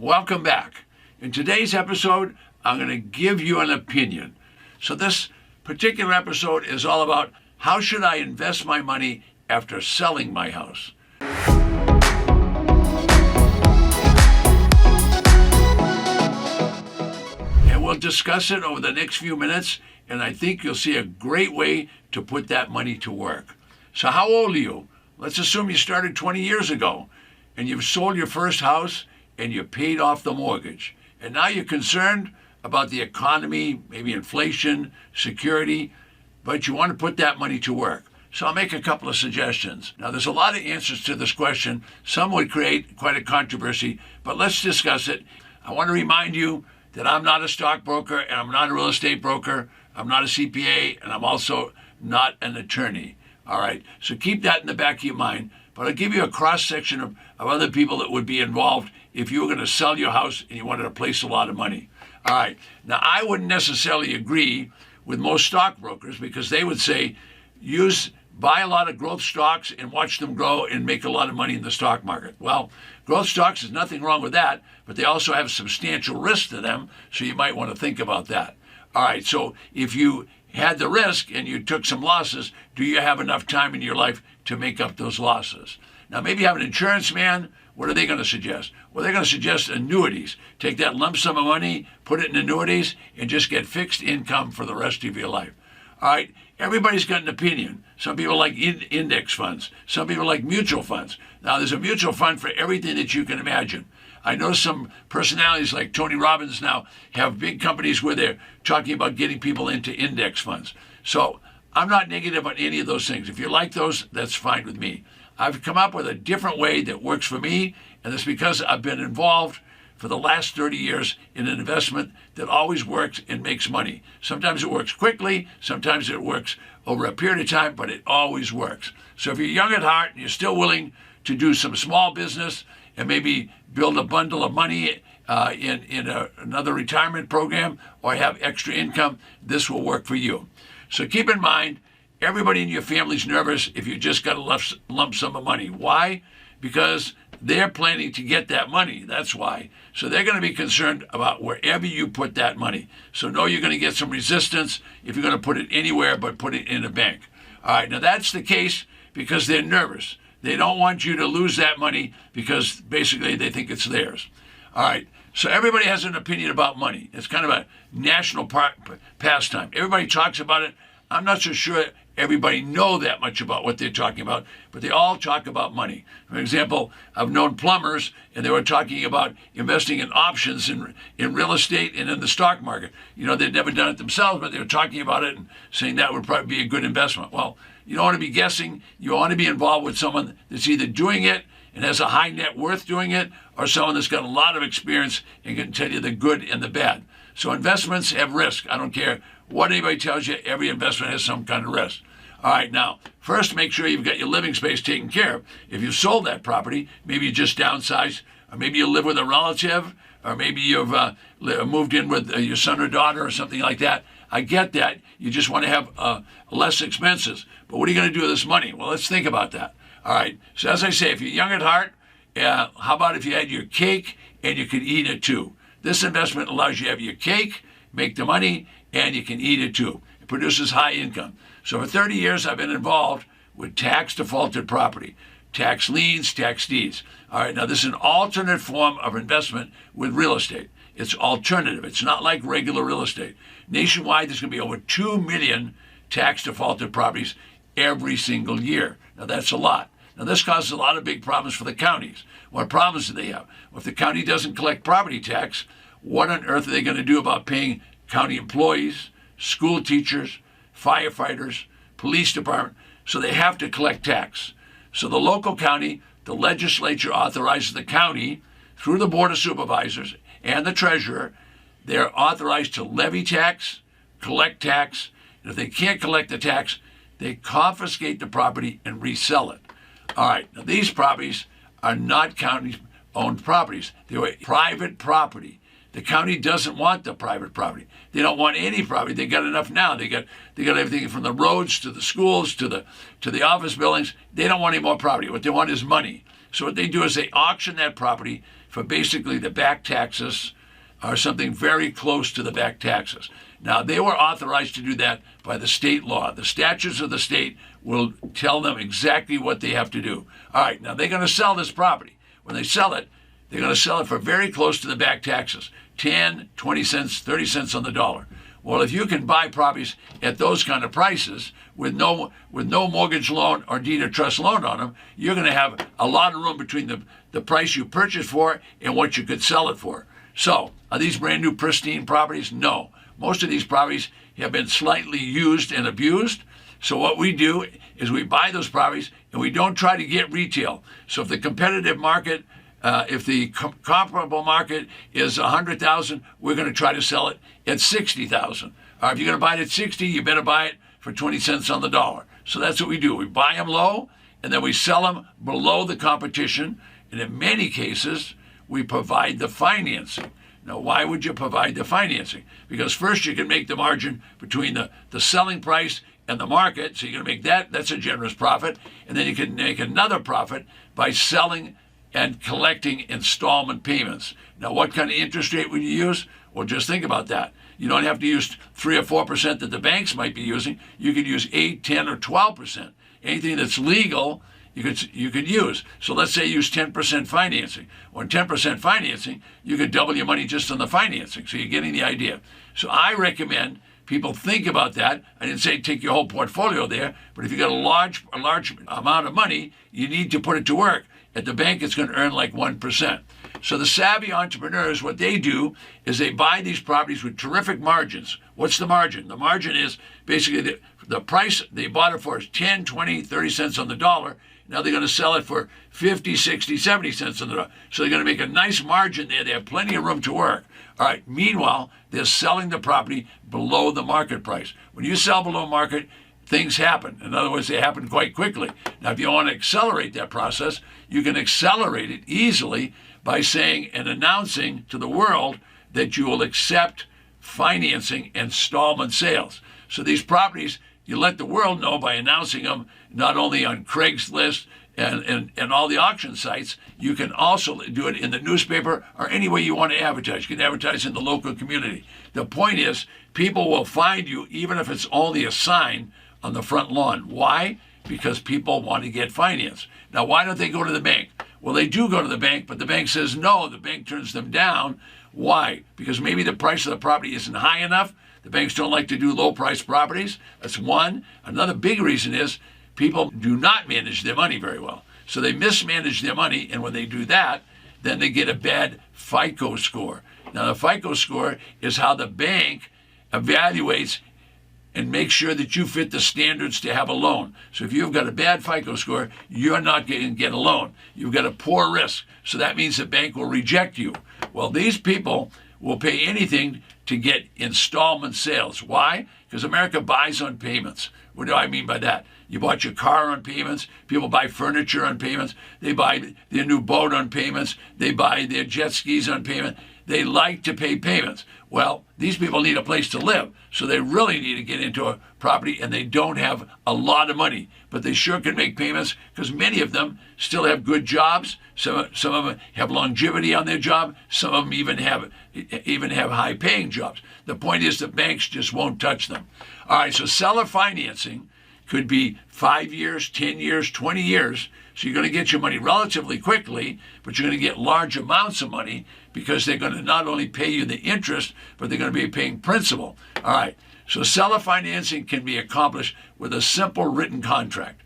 Welcome back. In today's episode, I'm going to give you an opinion. So this particular episode is all about how should I invest my money after selling my house. And we'll discuss it over the next few minutes, and I think you'll see a great way to put that money to work. So how old are you? Let's assume you started 20 years ago, and you've sold your first house, and you paid off the mortgage. And now you're concerned about the economy, maybe inflation, security, but you want to put that money to work. So I'll make a couple of suggestions. Now, there's a lot of answers to this question. Some would create quite a controversy, but let's discuss it. I want to remind you that I'm not a stockbroker, and I'm not a real estate broker. I'm not a CPA, and I'm also not an attorney. All right, so keep that in the back of your mind. But I'll give you a cross-section of other people that would be involved if you were going to sell your house and you wanted to place a lot of money. All right. Now, I wouldn't necessarily agree with most stockbrokers because they would say buy a lot of growth stocks and watch them grow and make a lot of money in the stock market. Well, growth stocks, there's nothing wrong with that, but they also have substantial risk to them, so you might want to think about that. All right. So if you had the risk and you took some losses, do you have enough time in your life to make up those losses? Now, maybe you have an insurance man. What are they going to suggest? Well, they're going to suggest annuities. Take that lump sum of money, put it in annuities, and just get fixed income for the rest of your life. All right, everybody's got an opinion. Some people like index funds. Some people like mutual funds. Now, there's a mutual fund for everything that you can imagine. I know some personalities like Tony Robbins now have big companies where they're talking about getting people into index funds. So I'm not negative on any of those things. If you like those, that's fine with me. I've come up with a different way that works for me, and it's because I've been involved for the last 30 years in an investment that always works and makes money. Sometimes it works quickly, sometimes it works over a period of time, but it always works. So if you're young at heart and you're still willing to do some small business and maybe build a bundle of money in another retirement program or have extra income, this will work for you. So keep in mind, everybody in your family's nervous if you just got a lump sum of money. Why? Because they're planning to get that money. That's why. So they're going to be concerned about wherever you put that money. So know you're going to get some resistance if you're going to put it anywhere but put it in a bank. All right, now that's the case because they're nervous. They don't want you to lose that money because basically they think it's theirs. All right, so everybody has an opinion about money. It's kind of a national pastime. Everybody talks about it. I'm not so sure everybody know that much about what they're talking about, but they all talk about money. For example, I've known plumbers, and they were talking about investing in options in real estate and in the stock market. You know, they'd never done it themselves, but they were talking about it and saying that would probably be a good investment. Well, you don't want to be guessing. You want to be involved with someone that's either doing it and has a high net worth doing it, or someone that's got a lot of experience and can tell you the good and the bad. So investments have risk. I don't care what anybody tells you, every investment has some kind of risk. All right, now, first make sure you've got your living space taken care of. If you've sold that property, maybe you just downsized, or maybe you live with a relative, or maybe you've moved in with your son or daughter or something like that. I get that. You just want to have less expenses. But what are you going to do with this money? Well, let's think about that. All right, so as I say, if you're young at heart, how about if you had your cake and you could eat it too? This investment allows you to have your cake, make the money, and you can eat it too. It produces high income. So for 30 years, I've been involved with tax defaulted property, tax liens, tax deeds. All right, now this is an alternate form of investment with real estate. It's alternative. It's not like regular real estate. Nationwide, there's going to be over 2 million tax defaulted properties every single year. Now that's a lot. Now this causes a lot of big problems for the counties. What problems do they have? Well, if the county doesn't collect property tax, what on earth are they going to do about paying county employees, school teachers, firefighters, police department? So they have to collect tax. So the local county, the legislature authorizes the county through the Board of Supervisors and the treasurer, they're authorized to levy tax, collect tax, and if they can't collect the tax, they confiscate the property and resell it. All right, now these properties are not county-owned properties. They were private property. The county doesn't want the private property. They don't want any property. They got enough now. They got everything from the roads to the schools to the office buildings. They don't want any more property. What they want is money. So what they do is they auction that property for basically the back taxes or something very close to the back taxes. Now, they were authorized to do that by the state law. The statutes of the state will tell them exactly what they have to do. All right, now they're going to sell this property. When they sell it, they're going to sell it for very close to the back taxes, 10, 20 cents, 30 cents on the dollar. Well, if you can buy properties at those kind of prices with no mortgage loan or deed of trust loan on them, you're going to have a lot of room between the price you purchased for and what you could sell it for. So, are these brand new pristine properties? No. Most of these properties have been slightly used and abused. So what we do is we buy those properties and we don't try to get retail. So if the competitive market, if the comparable market is 100,000, we're going to try to sell it at 60,000. If you're going to buy it at 60, you better buy it for 20 cents on the dollar. So that's what we do. We buy them low and then we sell them below the competition. And in many cases, we provide the financing. Now, why would you provide the financing? Because first you can make the margin between the selling price and the market, so you're going to make that's a generous profit, and then you can make another profit by selling and collecting installment payments. Now, what kind of interest rate would you use? Well, just think about that. You don't have to use 3 or 4% that the banks might be using. You could use 8, 10, or 12%. Anything that's legal, you could use. So let's say you use 10% financing. On 10% financing, you could double your money just on the financing. So you're getting the idea. So I recommend people think about that. I didn't say take your whole portfolio there, but if you got a large amount of money, you need to put it to work. At the bank, it's going to earn like 1%. So the savvy entrepreneurs, what they do is they buy these properties with terrific margins. What's the margin? The margin is basically the price they bought it for is 10, 20, 30 cents on the dollar. Now they're going to sell it for 50, 60, 70 cents on the dollar. So they're going to make a nice margin there. They have plenty of room to work. All right. Meanwhile, they're selling the property below the market price. When you sell below market, things happen. In other words, they happen quite quickly. Now, if you want to accelerate that process, you can accelerate it easily by saying and announcing to the world that you will accept financing installment sales. So these properties, you let the world know by announcing them not only on Craigslist and all the auction sites, you can also do it in the newspaper or any way you want to advertise. You can advertise in the local community. The point is, people will find you even if it's only a sign on the front lawn. Why? Because people want to get finance. Now, why don't they go to the bank? Well, they do go to the bank, but the bank says no. The bank turns them down. Why? Because maybe the price of the property isn't high enough. The banks don't like to do low-priced properties. That's one. Another big reason is people do not manage their money very well. So they mismanage their money, and when they do that, then they get a bad FICO score. Now, the FICO score is how the bank evaluates and makes sure that you fit the standards to have a loan. So if you've got a bad FICO score, you're not going to get a loan. You've got a poor risk. So that means the bank will reject you. Well, these people will pay anything to get installment sales. Why? Because America buys on payments. What do I mean by that? You bought your car on payments. People buy furniture on payments. They buy their new boat on payments. They buy their jet skis on payment. They like to pay payments. Well, these people need a place to live, so they really need to get into a property, and they don't have a lot of money, but they sure can make payments because many of them still have good jobs. Some of them have longevity on their job. Some of them even have high-paying jobs. The point is the banks just won't touch them. All right, so seller financing could be 5 years, 10 years, 20 years. So you're going to get your money relatively quickly, but you're going to get large amounts of money because they're going to not only pay you the interest, but they're going to be paying principal. All right. So seller financing can be accomplished with a simple written contract.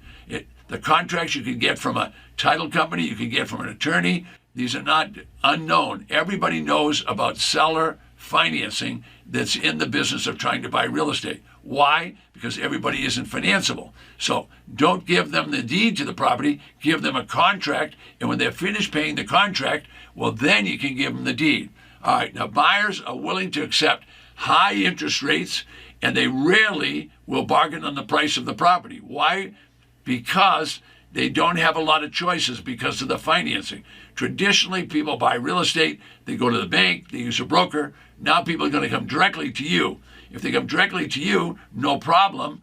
The contracts you can get from a title company, you can get from an attorney. These are not unknown. Everybody knows about seller financing that's in the business of trying to buy real estate. Why? Because everybody isn't financeable. So don't give them the deed to the property, give them a contract, and when they're finished paying the contract, well, then you can give them the deed. All right, now buyers are willing to accept high interest rates, and they rarely will bargain on the price of the property. Why? Because they don't have a lot of choices because of the financing. Traditionally, people buy real estate, they go to the bank, they use a broker. Now people are going to come directly to you. If they come directly to you, no problem.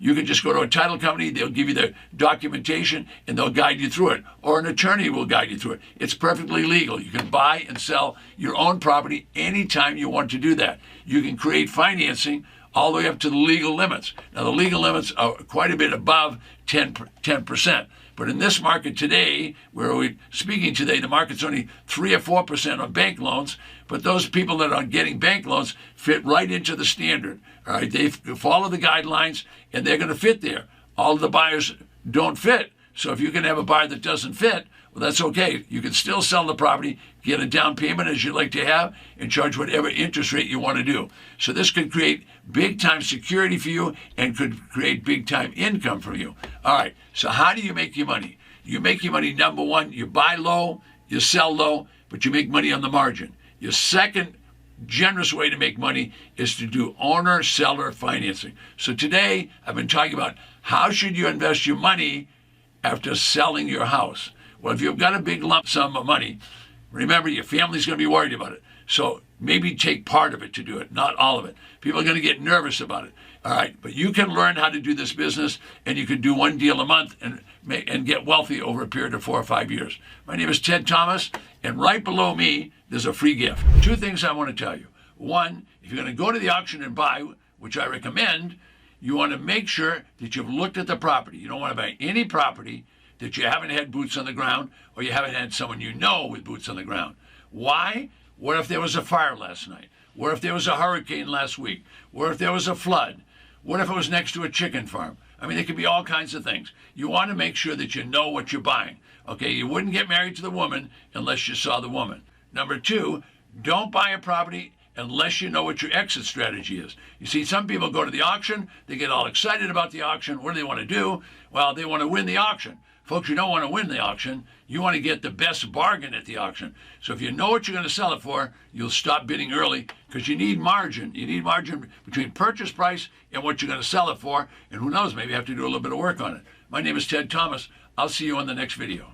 You can just go to a title company, they'll give you the documentation, and they'll guide you through it. Or an attorney will guide you through it. It's perfectly legal. You can buy and sell your own property anytime you want to do that. You can create financing all the way up to the legal limits. Now, the legal limits are quite a bit above 10%. But in this market today, where we're speaking today, the market's only 3 or 4% on bank loans, but those people that are getting bank loans fit right into the standard. All right, they follow the guidelines, and they're going to fit there. All of the buyers don't fit. So if you can have a buyer that doesn't fit, well, that's okay. You can still sell the property, get a down payment as you like to have, and charge whatever interest rate you want to do. So this could create big-time security for you and could create big-time income for you. All right, so how do you make your money? You make your money, number one, you buy low, you sell low, but you make money on the margin. Your second generous way to make money is to do owner-seller financing. So today, I've been talking about how should you invest your money after selling your house. Well, if you've got a big lump sum of money, remember your family's going to be worried about it. So maybe take part of it to do it, not all of it. People are going to get nervous about it. All right, but you can learn how to do this business, and you can do one deal a month and get wealthy over a period of 4 or 5 years. My name is Ted Thomas, and right below me, there's a free gift. 2 things I want to tell you. One, if you're going to go to the auction and buy, which I recommend, you want to make sure that you've looked at the property. You don't want to buy any property that you haven't had boots on the ground, or you haven't had someone you know with boots on the ground. Why? What if there was a fire last night? What if there was a hurricane last week? What if there was a flood? What if it was next to a chicken farm? I mean, there could be all kinds of things. You want to make sure that you know what you're buying. Okay, you wouldn't get married to the woman unless you saw the woman. Number 2, don't buy a property unless you know what your exit strategy is. You see, some people go to the auction, they get all excited about the auction. What do they want to do? Well, they want to win the auction. Folks, you don't want to win the auction. You want to get the best bargain at the auction. So if you know what you're going to sell it for, you'll stop bidding early because you need margin. You need margin between purchase price and what you're going to sell it for. And who knows, maybe you have to do a little bit of work on it. My name is Ted Thomas. I'll see you on the next video.